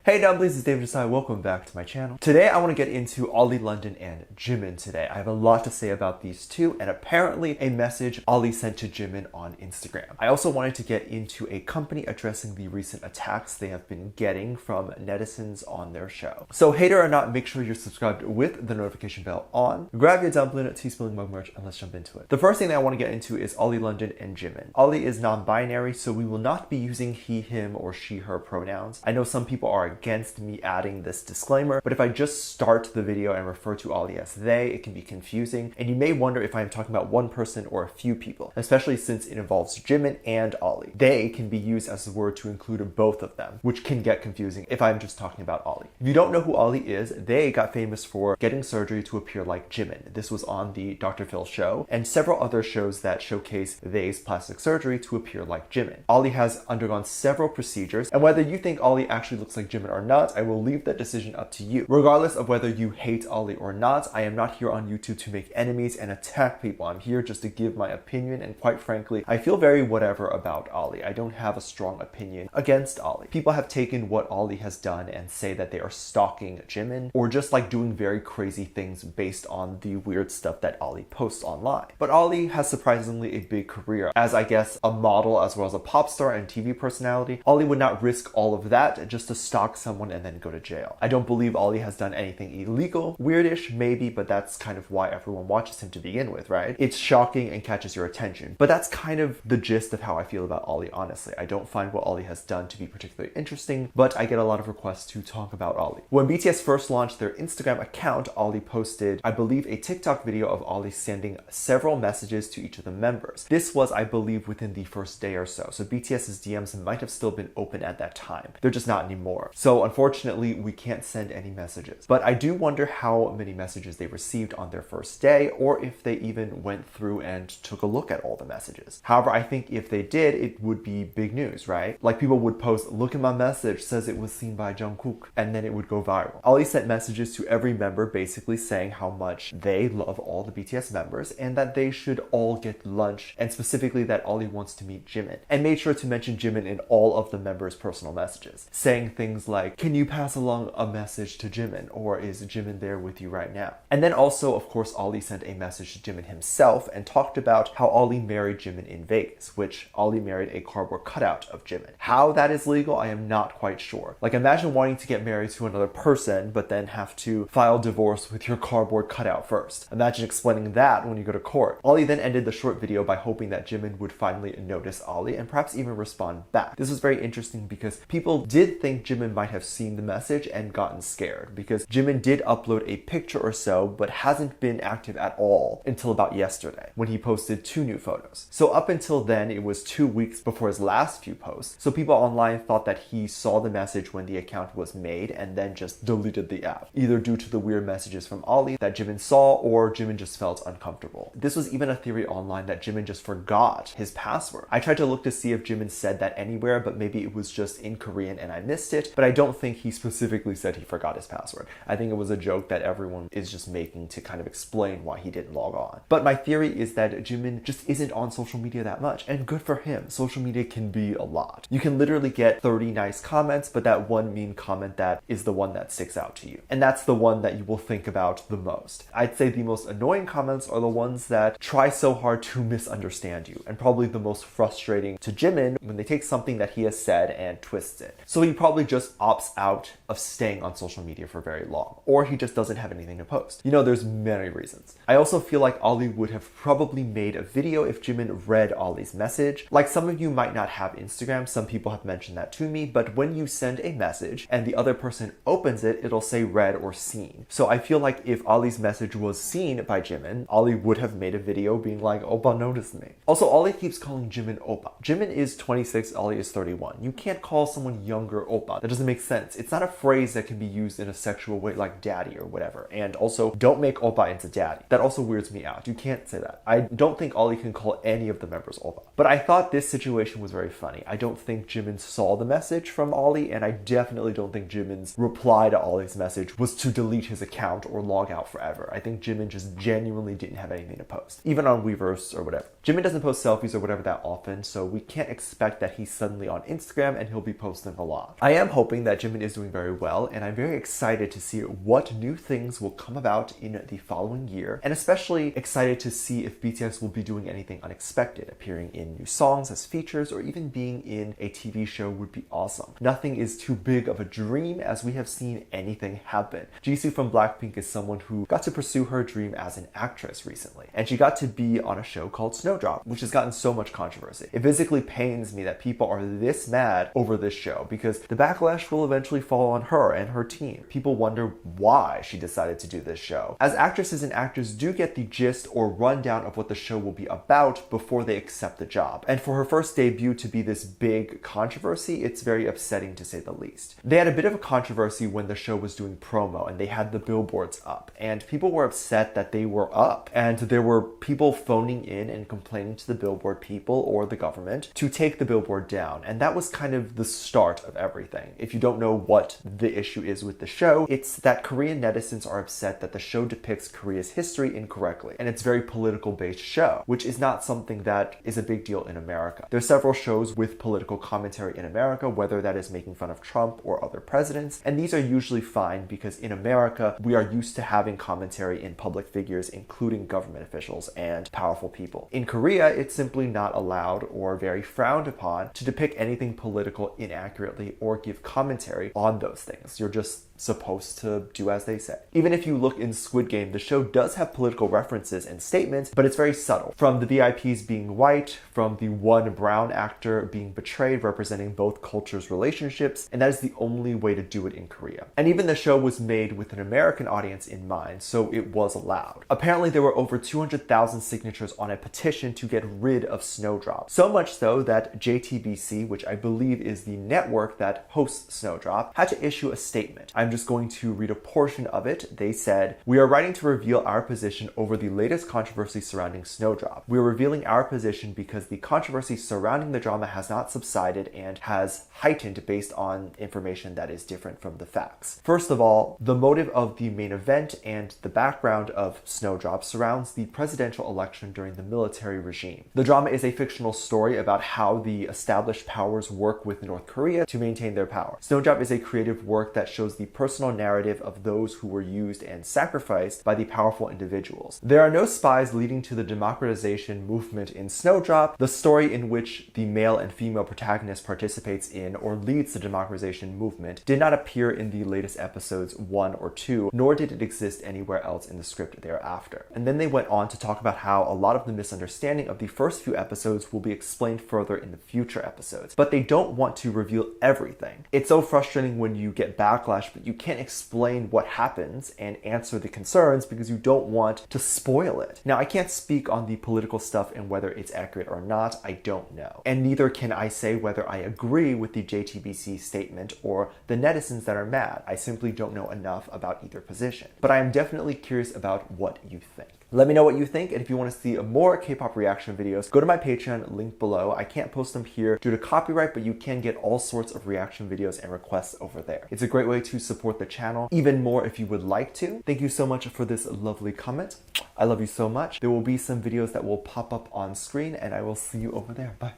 Hey dumplings, it's David Desai. Welcome back to my channel. Today I want to get into Ollie London and Jimin today. I have a lot to say about these two and apparently a message Ollie sent to Jimin on Instagram. I also wanted to get into a company addressing the recent attacks they have been getting from netizens on their show. So hater or not, make sure you're subscribed with the notification bell on. Grab your dumpling, tea spilling mug merch, and let's jump into it. The first thing that I want to get into is Ollie London and Jimin. Ollie is non-binary, so we will not be using he, him, or she, her pronouns. I know some people are against me adding this disclaimer, but if I just start the video and refer to Ollie as they, it can be confusing, and you may wonder if I am talking about one person or a few people, especially since it involves Jimin and Ollie. They can be used as a word to include both of them, which can get confusing if I'm just talking about Ollie. If you don't know who Ollie is, they got famous for getting surgery to appear like Jimin. This was on the Dr. Phil show and several other shows that showcase they's plastic surgery to appear like Jimin. Ollie has undergone several procedures, and whether you think Ollie actually looks like Jimin or not, I will leave that decision up to you. Regardless of whether you hate Ollie or not, I am not here on YouTube to make enemies and attack people. I'm here just to give my opinion, and quite frankly, I feel very whatever about Ollie. I don't have a strong opinion against Ollie. People have taken what Ollie has done and say that they are stalking Jimin or just like doing very crazy things based on the weird stuff that Ollie posts online. But Ollie has surprisingly a big career as, I guess, a model as well as a pop star and TV personality. Ollie would not risk all of that just to stalk someone and then go to jail. I don't believe Ollie has done anything illegal. Weirdish, maybe, but that's kind of why everyone watches him to begin with, right? It's shocking and catches your attention. But that's kind of the gist of how I feel about Ollie, honestly. I don't find what Ollie has done to be particularly interesting, but I get a lot of requests to talk about Ollie. When BTS first launched their Instagram account, Ollie posted, I believe, a TikTok video of Ollie sending several messages to each of the members. This was, I believe, within the first day or so. So BTS's DMs might have still been open at that time. They're just not anymore. So unfortunately, we can't send any messages. But I do wonder how many messages they received on their first day, or if they even went through and took a look at all the messages. However, I think if they did, it would be big news, right? Like people would post, look at my message, says it was seen by Jungkook, and then it would go viral. Ollie sent messages to every member basically saying how much they love all the BTS members and that they should all get lunch, and specifically that Ollie wants to meet Jimin, and made sure to mention Jimin in all of the members' personal messages, saying things like, can you pass along a message to Jimin, or is Jimin there with you right now? And then also, of course, Ollie sent a message to Jimin himself and talked about how Ollie married Jimin in Vegas, which Ollie married a cardboard cutout of Jimin. How that is legal, I am not quite sure. Like, imagine wanting to get married to another person, but then have to file divorce with your cardboard cutout first. Imagine explaining that when you go to court. Ollie then ended the short video by hoping that Jimin would finally notice Ollie and perhaps even respond back. This was very interesting because people did think Jimin might have seen the message and gotten scared, because Jimin did upload a picture or so but hasn't been active at all until about yesterday when he posted 2 new photos. So up until then, it was 2 weeks before his last few posts, so people online thought that he saw the message when the account was made and then just deleted the app, either due to the weird messages from Ollie that Jimin saw or Jimin just felt uncomfortable. This was even a theory online that Jimin just forgot his password. I tried to look to see if Jimin said that anywhere, but maybe it was just in Korean and I missed it, but I don't think he specifically said he forgot his password. I think it was a joke that everyone is just making to kind of explain why he didn't log on. But my theory is that Jimin just isn't on social media that much, and good for him. Social media can be a lot. You can literally get 30 nice comments, but that one mean comment that is the one that sticks out to you. And that's the one that you will think about the most. I'd say the most annoying comments are the ones that try so hard to misunderstand you, and probably the most frustrating to Jimin when they take something that he has said and twists it. So he probably just opts out of staying on social media for very long, or he just doesn't have anything to post. You know, there's many reasons. I also feel like Ollie would have probably made a video if Jimin read Ollie's message. Like, some of you might not have Instagram, some people have mentioned that to me, but when you send a message and the other person opens it, it'll say read or seen. So I feel like if Ollie's message was seen by Jimin, Ollie would have made a video being like, Oppa noticed me. Also, Ollie keeps calling Jimin Oppa. Jimin is 26, Ollie is 31. You can't call someone younger Oppa. That doesn't make sense. It's not a phrase that can be used in a sexual way like daddy or whatever. And also, don't make Oppa into daddy. That also weirds me out. You can't say that. I don't think Ollie can call any of the members Oppa. But I thought this situation was very funny. I don't think Jimin saw the message from Ollie, and I definitely don't think Jimin's reply to Ollie's message was to delete his account or log out forever. I think Jimin just genuinely didn't have anything to post, even on Weverse or whatever. Jimin doesn't post selfies or whatever that often, so we can't expect that he's suddenly on Instagram and he'll be posting a lot. I am hoping hoping that Jimin is doing very well, and I'm very excited to see what new things will come about in the following year, and especially excited to see if BTS will be doing anything unexpected. Appearing in new songs as features or even being in a TV show would be awesome. Nothing is too big of a dream, as we have seen anything happen. Jisoo from Blackpink is someone who got to pursue her dream as an actress recently, and she got to be on a show called Snowdrop, which has gotten so much controversy. It physically pains me that people are this mad over this show, because the backlash will eventually fall on her and her team. People wonder why she decided to do this show, as actresses and actors do get the gist or rundown of what the show will be about before they accept the job. And for her first debut to be this big controversy, it's very upsetting to say the least. They had a bit of a controversy when the show was doing promo and they had the billboards up, and people were upset that they were up, and there were people phoning in and complaining to the billboard people or the government to take the billboard down, and that was kind of the start of everything. If you don't know what the issue is with the show, it's that Korean netizens are upset that the show depicts Korea's history incorrectly, and it's a very political based show, which is not something that is a big deal in America. There's several shows with political commentary in America, whether that is making fun of Trump or other presidents, and these are usually fine because in America we are used to having commentary in public figures, including government officials and powerful people. In Korea, it's simply not allowed or very frowned upon to depict anything political inaccurately or give commentary on those things. You're just supposed to do as they say. Even if you look in Squid Game, the show does have political references and statements, but it's very subtle. From the VIPs being white, from the one brown actor being betrayed, representing both cultures' relationships, and that is the only way to do it in Korea. And even the show was made with an American audience in mind, so it was allowed. Apparently there were over 200,000 signatures on a petition to get rid of Snowdrop. So much so that JTBC, which I believe is the network that hosts Snowdrop, had to issue a statement. I'm just going to read a portion of it. They said, "We are writing to reveal our position over the latest controversy surrounding Snowdrop. We are revealing our position because the controversy surrounding the drama has not subsided and has heightened based on information that is different from the facts. First of all, the motive of the main event and the background of Snowdrop surrounds the presidential election during the military regime. The drama is a fictional story about how the established powers work with North Korea to maintain their power. Snowdrop is a creative work that shows the personal narrative of those who were used and sacrificed by the powerful individuals. There are no spies leading to the democratization movement in Snowdrop. The story in which the male and female protagonist participates in or leads the democratization movement did not appear in the latest episodes 1 or 2, nor did it exist anywhere else in the script thereafter." And then they went on to talk about how a lot of the misunderstanding of the first few episodes will be explained further in the future episodes, but they don't want to reveal everything. It's so frustrating when you get backlash, but you can't explain what happens and answer the concerns because you don't want to spoil it. Now, I can't speak on the political stuff and whether it's accurate or not. I don't know. And neither can I say whether I agree with the JTBC statement or the netizens that are mad. I simply don't know enough about either position. But I am definitely curious about what you think. Let me know what you think, and if you want to see more K-pop reaction videos, go to my Patreon, link below. I can't post them here due to copyright, but you can get all sorts of reaction videos and requests over there. It's a great way to support the channel, even more if you would like to. Thank you so much for this lovely comment. I love you so much. There will be some videos that will pop up on screen, and I will see you over there. Bye.